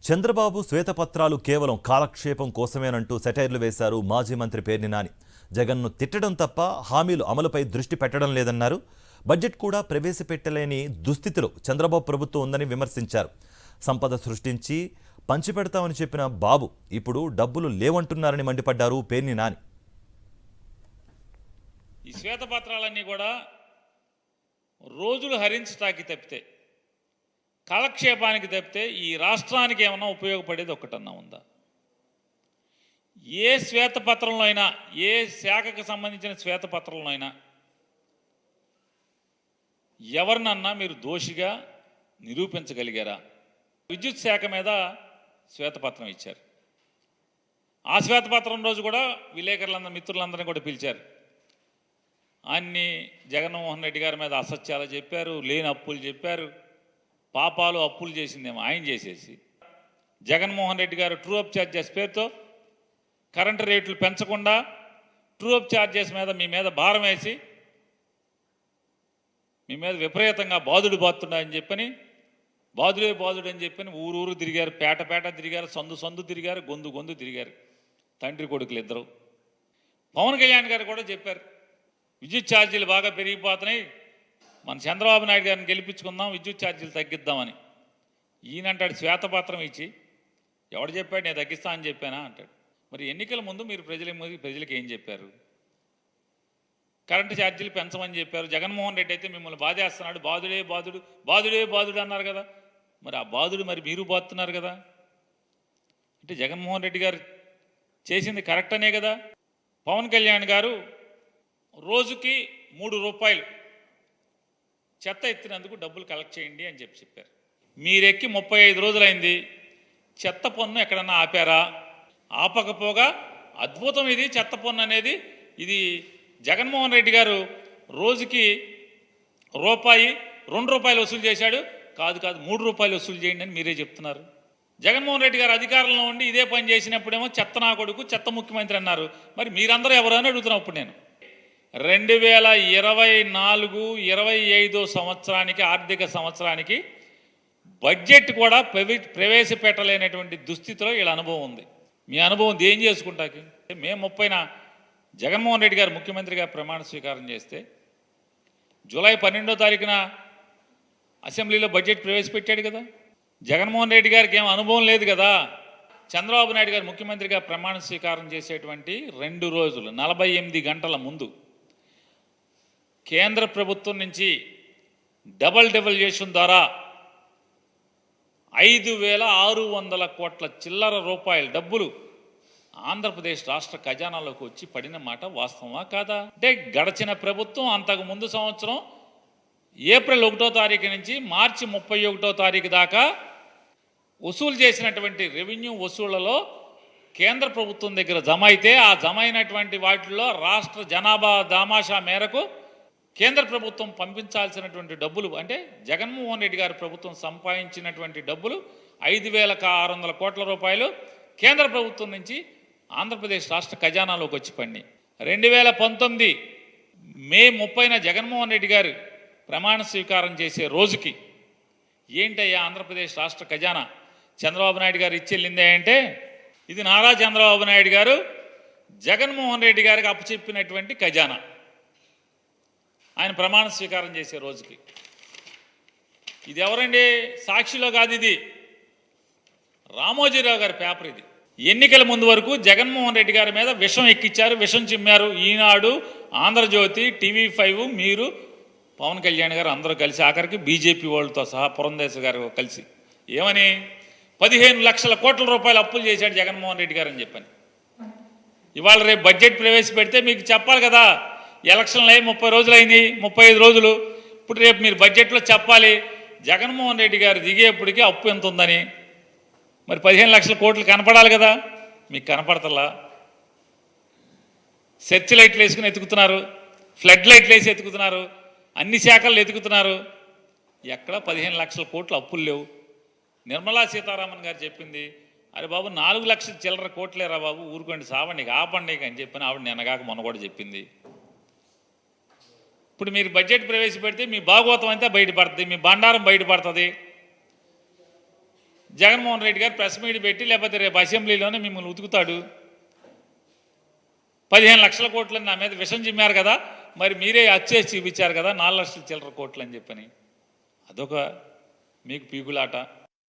చంద్రబాబు శ్వేతపత్రాలు కేవలం కాలక్షేపం కోసమేనంటూ సెటైర్లు వేశారు మాజీ మంత్రి పేర్ని నాని. జగన్ను తిట్టడం తప్ప హామీలు అమలుపై దృష్టి పెట్టడం లేదన్నారు. బడ్జెట్ కూడా ప్రవేశపెట్టలేని దుస్థితిలో చంద్రబాబు ప్రభుత్వం ఉందని విమర్శించారు. సంపద సృష్టించి పంచిపెడతామని చెప్పిన బాబు ఇప్పుడు డబ్బులు లేవంటున్నారని మండిపడ్డారు పేర్ని నాని. ఈ శ్వేతపత్రాలన్నీ కూడా రోజులు హరించటానికి తప్పితే, కాలక్షేపానికి తప్పితే ఈ రాష్ట్రానికి ఏమన్నా ఉపయోగపడేది ఒక్కటన్నా ఉందా? ఏ శ్వేతపత్రంలో అయినా, ఏ శాఖకు సంబంధించిన శ్వేతపత్రంలో అయినా ఎవరినన్నా మీరు దోషిగా నిరూపించగలిగారా? విద్యుత్ శాఖ మీద శ్వేతపత్రం ఇచ్చారు. ఆ శ్వేతపత్రం రోజు కూడా విలేకరులందరూ, మిత్రులందరినీ కూడా పిలిచారు. అన్ని జగన్మోహన్ రెడ్డి గారి మీద అసత్యాలు చెప్పారు, లేని అప్పులు చెప్పారు. పాపాలు అప్పులు చేసిందేమో ఆయన చేసేసి, జగన్మోహన్ రెడ్డి గారు ట్రూ అప్ ఛార్జెస్ పేరుతో కరెంటు రేట్లు పెంచకుండా ట్రూ అప్ ఛార్జెస్ మీద మీ మీద భారం వేసి మీ మీద విపరీతంగా బాధుడు చెప్పని, బాధుడు అని చెప్పని ఊరు తిరిగారు, పేట తిరిగారు, సందు తిరిగారు, గొంతు తిరిగారు తండ్రి కొడుకులు ఇద్దరు. పవన్ కళ్యాణ్ గారు కూడా చెప్పారు, విద్యుత్ ఛార్జీలు బాగా పెరిగిపోతున్నాయి, మన చంద్రబాబు నాయుడు గారిని గెలిపించుకుందాం, విద్యుత్ ఛార్జీలు తగ్గిద్దామని. ఈయనంటాడు శ్వేతపత్రం ఇచ్చి, ఎవడు చెప్పాడు నేను తగ్గిస్తా అని చెప్పానా అంటాడు. మరి ఎన్నికల ముందు మీరు ప్రజలకు ఏం చెప్పారు? కరెంటు ఛార్జీలు పెంచమని చెప్పారు. జగన్మోహన్ రెడ్డి అయితే మిమ్మల్ని బాధేస్తున్నాడు, బాధుడే అన్నారు కదా. మరి ఆ బాధుడు మరి మీరు బాధుతున్నారు కదా. అంటే జగన్మోహన్ రెడ్డి గారు చేసింది కరెక్ట్ అనే కదా. పవన్ కళ్యాణ్ గారు రోజుకి 3 రూపాయలు చెత్త ఎత్తినందుకు డబ్బులు కలెక్ట్ చేయండి అని చెప్పారు. మీరెక్కి 35 రోజులైంది, చెత్త పన్ను ఎక్కడన్నా ఆపారా? ఆపకపోగా అద్భుతం ఇది చెత్త పన్ను అనేది. ఇది జగన్మోహన్ రెడ్డి గారు రోజుకి రూపాయి 2 రూపాయలు వసూలు చేశాడు. కాదు 3 రూపాయలు వసూలు చేయండి అని మీరే చెప్తున్నారు. జగన్మోహన్ రెడ్డి గారు అధికారంలో ఉండి ఇదే పని చేసినప్పుడేమో చెత్త నా కొడుకు, చెత్త ముఖ్యమంత్రి అన్నారు. మరి మీరందరూ ఎవరు అని అడుగుతున్నప్పుడు నేను 2024-25 సంవత్సరానికి, ఆర్థిక సంవత్సరానికి బడ్జెట్ కూడా ప్రవేశపెట్టలేనటువంటి దుస్థితిలో వీళ్ళ అనుభవం ఉంది. మీ అనుభవం ఏం చేసుకుంటాకి? మే 30న జగన్మోహన్ రెడ్డి గారు ముఖ్యమంత్రిగా ప్రమాణ స్వీకారం చేస్తే జూలై 12వ తారీఖున అసెంబ్లీలో బడ్జెట్ ప్రవేశపెట్టాడు కదా. జగన్మోహన్ రెడ్డి గారికి ఏం అనుభవం లేదు కదా. చంద్రబాబు నాయుడు గారు ముఖ్యమంత్రిగా ప్రమాణ స్వీకారం చేసేటువంటి 2 రోజులు 48 గంటల ముందు కేంద్ర ప్రభుత్వం నుంచి డబుల్ డెవల్యూషన్ ద్వారా 5,600 కోట్ల చిల్లర రూపాయల డబ్బులు ఆంధ్రప్రదేశ్ రాష్ట్ర ఖజానాలోకి వచ్చి పడిన మాట వాస్తవమా కాదా? అంటే గడచిన ప్రభుత్వం అంతకు ముందు సంవత్సరం ఏప్రిల్ 1వ తారీఖు నుంచి మార్చి 31వ తారీఖు దాకా వసూలు చేసినటువంటి రెవెన్యూ వసూళ్లలో కేంద్ర ప్రభుత్వం దగ్గర జమ అయితే, ఆ జమ అయినటువంటి వాటిల్లో రాష్ట్ర జనాభా దామాషా మేరకు కేంద్ర ప్రభుత్వం పంపించాల్సినటువంటి డబ్బులు, అంటే జగన్మోహన్ రెడ్డి గారి ప్రభుత్వం సంపాదించినటువంటి డబ్బులు 5,600 కోట్ల రూపాయలు కేంద్ర ప్రభుత్వం నుంచి ఆంధ్రప్రదేశ్ రాష్ట్ర ఖజానాలోకి వచ్చి పడినాయి. 2019 మే 30న జగన్మోహన్ రెడ్డి గారు ప్రమాణ స్వీకారం చేసే రోజుకి ఏంటయ్యా ఆంధ్రప్రదేశ్ రాష్ట్ర ఖజానా చంద్రబాబు నాయుడు గారు ఇచ్చెళ్ళిందే అంటే, ఇది నారా చంద్రబాబు నాయుడు గారు జగన్మోహన్ రెడ్డి గారికి అప్పచెప్పినటువంటి ఖజానా. ఆయన ప్రమాణ స్వీకారం చేసే రోజుకి. ఇది ఎవరండి? సాక్షిలో కాదు, ఇది రామోజీరావు గారి పేపర్. ఇది ఎన్నికల ముందు వరకు జగన్మోహన్ రెడ్డి గారి మీద విషం ఎక్కిచ్చారు, విషం చిమ్మారు. ఈనాడు, ఆంధ్రజ్యోతి, TV5, మీరు, పవన్ కళ్యాణ్ గారు అందరూ కలిసి, ఆఖరికి బీజేపీ వాళ్ళతో సహా పురంధేశ్వరి గారు కలిసి ఏమని 15 లక్షల కోట్ల రూపాయలు అప్పులు చేశాడు జగన్మోహన్ రెడ్డి గారు అని చెప్పని. ఇవాళ రేపు బడ్జెట్ ప్రవేశపెడితే మీకు చెప్పాలి కదా. ఎలక్షన్లు అయ్యి 30 రోజులైంది, 35 రోజులు. ఇప్పుడు రేపు మీరు బడ్జెట్లో చెప్పాలి జగన్మోహన్ రెడ్డి గారు దిగేప్పటికీ అప్పు ఎంత ఉందని. మరి 15 లక్షల కోట్లు కనపడాలి కదా. మీకు కనపడతల్లా. సెర్చ్ లైట్లు వేసుకుని ఎతుకుతున్నారు, ఫ్లడ్ లైట్లు వేసి ఎతుకుతున్నారు, అన్ని శాఖలు ఎతుకుతున్నారు. ఎక్కడ 15 లక్షల కోట్లు అప్పులు లేవు. నిర్మలా సీతారామన్ గారు చెప్పింది, అరే బాబు 4 లక్షల చిల్లర కోట్లేరా బాబు, ఊరుకోండి, సావండి, ఆపండి అని చెప్పని ఆవిడ నిన్నగాక మొన్న కూడా చెప్పింది. ఇప్పుడు మీరు బడ్జెట్ ప్రవేశపెడితే మీ భాగవతం అంతా బయటపడుతుంది, మీ బండారం బయటపడుతుంది. జగన్మోహన్ రెడ్డి గారు ప్రెస్ మీట్ పెట్టి లేకపోతే రేపు అసెంబ్లీలోనే మిమ్మల్ని ఉతుకుతాడు. 15 లక్షల కోట్లని నా మీద విషం చిమ్మారు కదా, మరి మీరే అచ్చేసి చూపించారు కదా 4 లక్షల చిల్లర కోట్లు అని చెప్పని. అదొక మీకు పీకులాట.